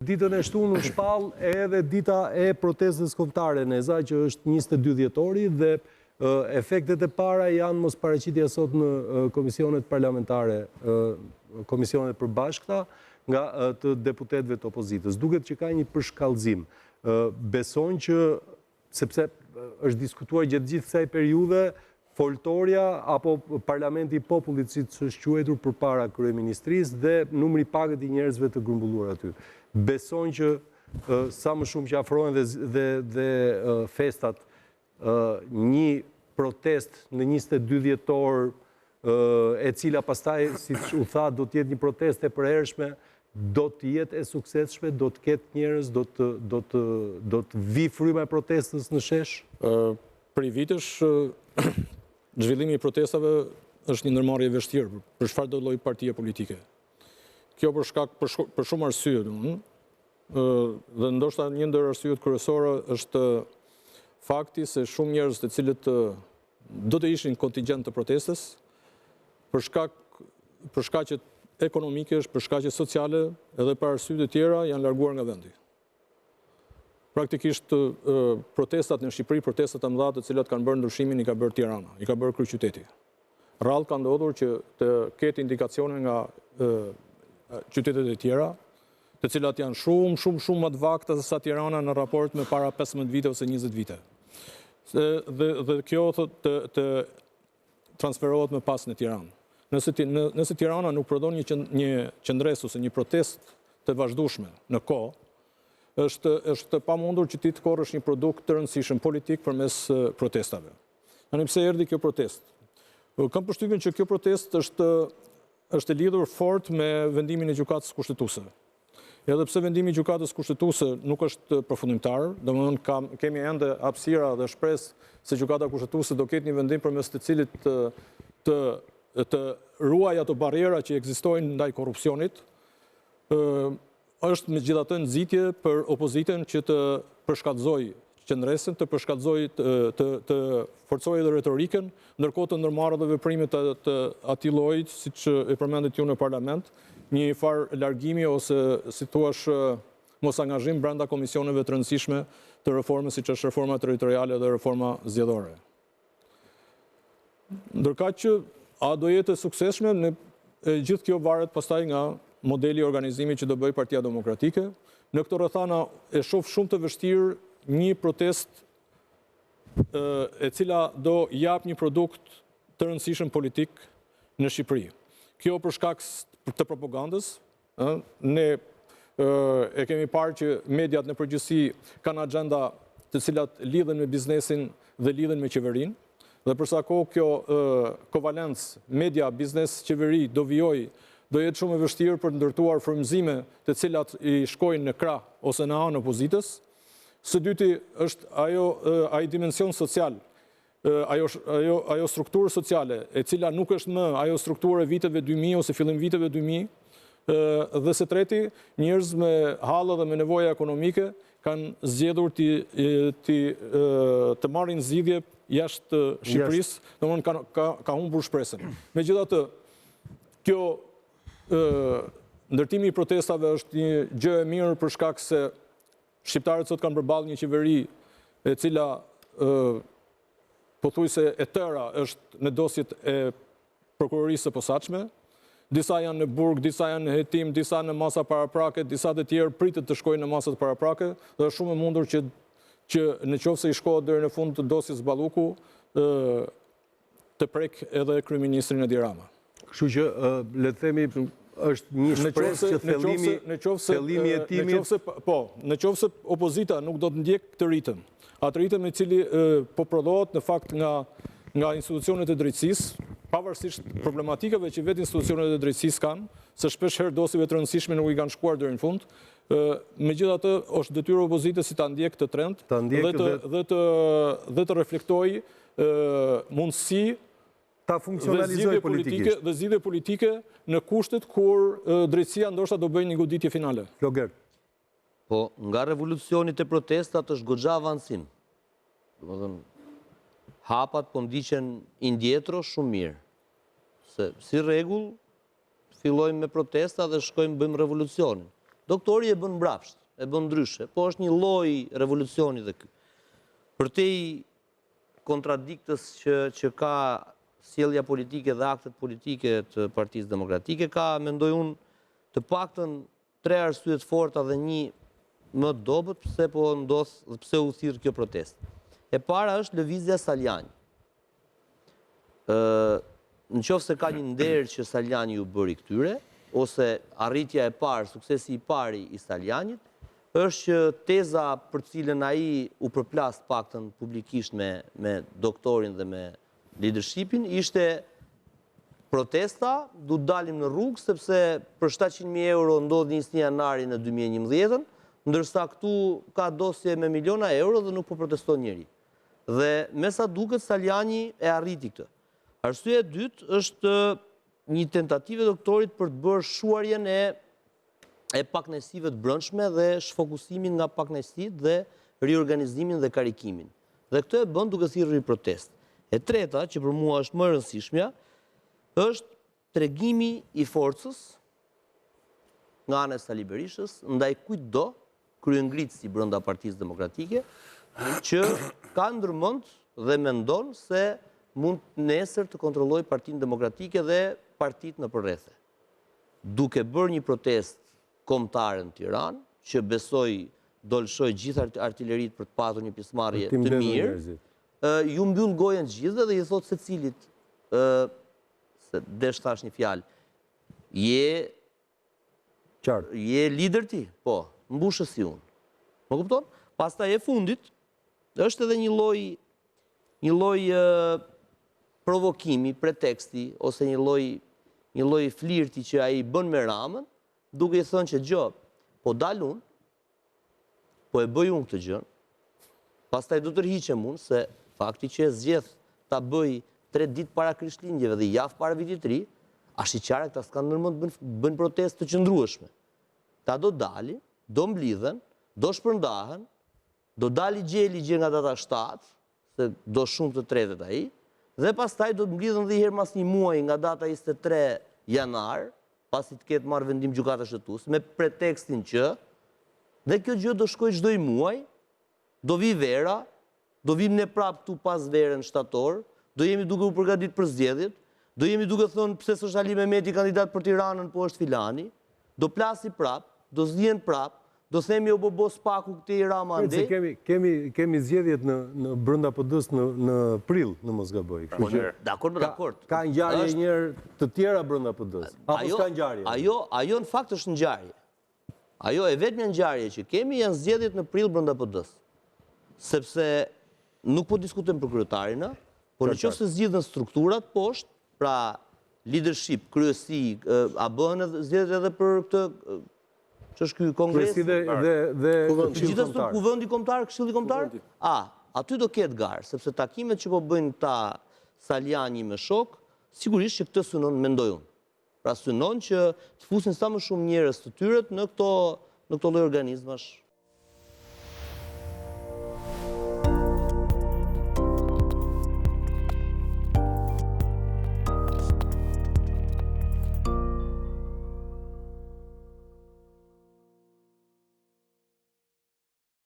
Ditën e shtunë u shpall edhe dita e protestës kombëtare Neza, që është 22 dhjetori dhe efektet e para janë mos paraqitja sot në komisionet parlamentare, komisionet përbashkëta nga të deputetëve të opozitës. Duket që ka një përshkallëzim. Besojnë që, sepse është diskutuar gjatë gjithë kësaj periudhe, foltoria apo parlamenti i popullit, si që është quajtur përpara kryeministrisë dhe numri i pakët i njerëzve të grumbulluar aty. Besojnë që sa më shumë që afrohen dhe festat, një protest në 22 dhjetor, e cila pastaj, si u tha, do të jetë një protest e përhershme, do të jetë e suksesshme, do të ketë njerëz, do të vi fryma e protestës në shesh? Prej vitesh, zhvillimi i protestave është një ndërmarrje e vështirë për çfarë do lloj partie politike. Kjo për shumë arsye, dhe ndoshta një ndër arsyet kryesore është fakti se shumë njerëz të cilët do të ishin kontingjent të protestës, për shkaqe ekonomike, për shkaqe sociale edhe për arsye të tjera janë larguar nga vendi. Praktikisht protestat në Shqipëri, protestat e mëdha të cilat kanë bërë ndryshimin i ka bërë Tirana, i ka bërë kryeqyteti. Rrallë ka ndodhur që të ketë indikacione nga qytetet e tjera, të cilat janë shumë më të vakta se sa Tirana në raport me para 15 vite ose 20 vite. Dhe kjo të transferohet më pas në Tiranë. Nëse Tirana nuk prodhon një qëndres ose një protest të vazhdueshme në kohë, është pamundur që ti të korrësh një produkt të rëndësishëm politik përmes protestave. Tani pse erdhi kjo protest? Kam përshtypjen që kjo protest është lidhur fort me vendimin e gjykatës kushtetuese. Edhe pse vendimi i gjykatës kushtetuese nuk është përfundimtar, domethënë kemi ende hapësira dhe shpresë se gjykata kushtetuese do ketë një vendim përmes të cilit të ruaj ato barriera që ekzistojnë ndaj korrupsionit. Është megjithatë nxitje për opozitën që të përshkatëzojë qendresën, të përshkatëzojë të forcojë edhe retorikën, ndërkohë të ndërmarrë edhe veprimet të atij lloji, siç e përmendet ju në parlament, një farë largimi ose si thuash mos angazhim brenda komisioneve të rëndësishme të reformës, siç është reforma territoriale dhe reforma zgjedhore. Ndërkaq që a do jetë e suksesshme, gjithë kjo varet pastaj nga modeli i organizimit që do bëj Partia Demokratike. Në këto rrethana e shoh shumë të vështirë një protest e cila do jap një produkt të rëndësishëm politik në Shqipëri. Kjo për shkak të propagandës, ne e kemi parë që mediat në përgjithësi kanë agenda të cilat lidhen me biznesin dhe lidhen me qeverinë, dhe përsa kohë kjo kovalencë media, biznes, qeveri do jetë shumë e vështirë për të ndërtuar frymëzime të cilat i shkojnë në krah ose në anë opozitës. Së dyti është ai dimension social, ajo strukturë sociale, e cila nuk është më ajo strukturë e viteve 2000 ose fillim viteve 2000, dhe së treti, njerëz me hallë dhe me nevoja ekonomike kanë zgjedhur të marrin zgjidhje jashtë Shqipërisë, domthonë ka humbur shpresën. Megjithatë, kjo ndërtimi i protestave është një gjë e mirë për shkak se shqiptarët sot kanë përballë një qeveri e cila pothuajse e tëra është në dosjet e prokurorisë së posaçme. Disa janë në burg, disa janë në hetim, disa në masa paraprake, disa të tjerë pritet të shkojnë në masat paraprake, dhe është shumë e mundur që në qoftë se i shkohet deri në fund të dosjes Balluku, të prek edhe kryeministrin Edi Rama. Kështu që le të themi është një shpresë që thellimi i hetimit. Në qoftë se opozita nuk do të ndjek këtë ritëm, atë ritëm i cili po prodhohet në fakt nga institucionet e drejtësisë, pavarësisht problematikave që vetë institucionet e drejtësisë kanë, se shpesh herë dosjeve të rëndësishme nuk i kanë shkuar deri në fund. Megjithatë, është detyrë opozitës si ta ndjek këtë trend dhe të reflektojë mundësi ta funksionalizojë politikisht dhe zgjidhje politike në kushtet kur drejtësia ndoshta do bëjë një goditje finale. Floger. Po, nga revolucionit e protestat është goxha avancim. Domethënë, hapat po ndiqen indjetro shumë mirë. Se si rregull fillojmë me protesta dhe shkojmë bëjmë revolucionin. doktori e bën mbrapsht, e bën ndryshe, po është një lloj revolucioni dhe ky. Për te kontradiktës që ka sjellja politike dhe aktet politike të Partisë Demokratike, ka, mendoj unë, të paktën 3 arsye të forta dhe një më dobët pse po ndodh dhe pse u thirr kjo protestë. E para është lëvizja Saljani. Në qoftë se ka një nder që Saljani ju bëri këtyre, ose arritja e parë, suksesi i pari i Saljanit, është që teza për cilën ai u përplas paktën publikisht me doktorin dhe me leadershipin, ishte protesta, du dalim në rrugë, sepse për 700.000 euro ndodhi 21 janari në 2011, ndërsa këtu ka dosje me miliona euro dhe nuk po proteston njeri. Dhe me sa duket Saljani e arriti këtë. Arsyeja e dytë është një tentativë e doktorit për të bërë shuarjen e pakënaqësive të brendshme dhe shfokusimin nga pakënaqësitë dhe riorganizimin dhe karikimin. Dhe këtë e bën duke thirrur protestë. E treta, që për mua është më e rëndësishmja, është tregimi i forcës nga ana e Sali Berishës ndaj kujtdo kryengritësi brenda Partisë Demokratike që ka ndërmend dhe mendon se mund nesër të kontrollojë Partinë Demokratike dhe partitë në përrethje. Duke bërë një protestë kombëtare në Tiranë, që besoj do lëshoj gjithë artilleritë për të patur një pjesëmarrje të mirë, ju mbyll gojën gjithë dhe i thot secilit, se desh thash një fjalë, je lider ti? Po, mbushë si unë. Më kupton? Pastaj e fundit, është edhe një lloj provokimi, preteksti, ose një lloj flirti që ai bën me Ramën, duke i thënë që gjë, po dal unë, po e bëj unë këtë gjë, pastaj do të tërhiqem unë, se fakti që e zgjedh ta bëj 3 ditë para Krishtlindjeve dhe javë para vitit të ri, është i qartë këta s'kan ndërmend bën protestë të qëndrueshme. Ta do dalin, do mblidhen, do shpërndahen, do dali gjeli gjë nga data 7, se do shumë të tretet ai, dhe pastaj do të mblidhen dhe herë mas një muaji nga data 23 janar, pasi të ketë marrë vendim gjykata shtetësuese, me pretekstin që dhe kjo gjë do shkojë çdo muaj, do vi vera, do vim ne prap këtu pas verën shtator, do jemi duke u përgatitur për zgjedhjet, do jemi duke thënë pse s'është Ali Mehmeti kandidat për Tiranën, po është filani, do plasi prap, do zgjen prap, do themi o bobo spaku këtej Rama andej. Kemi zgjedhjet në brenda PD-s në prill, në mos gaboj. Dakord. Ka ngjarje njëherë të tjera brenda PD-s. Apo s'ka ngjarje? Ajo në fakt është ngjarje. Ajo e vetmja ngjarje që kemi janë zgjedhjet në prill brenda PD-s. Sepse nuk po diskutojmë për kryetarin, por nëse zgjidhen strukturat poshtë, pra leadership, kryesi, a bëhen zgjedhjet edhe për këtë që është ky kongres? Gjithashtu kuvendi kombëtar, këshilli kombëtar? Aty do ketë garë, sepse takimet që po bëjnë këta Saljani me shok, sigurisht që këtë synon, mendoj unë. Pra synon që të fusin sa më shumë njerëz të tyre në këto lloj organizmash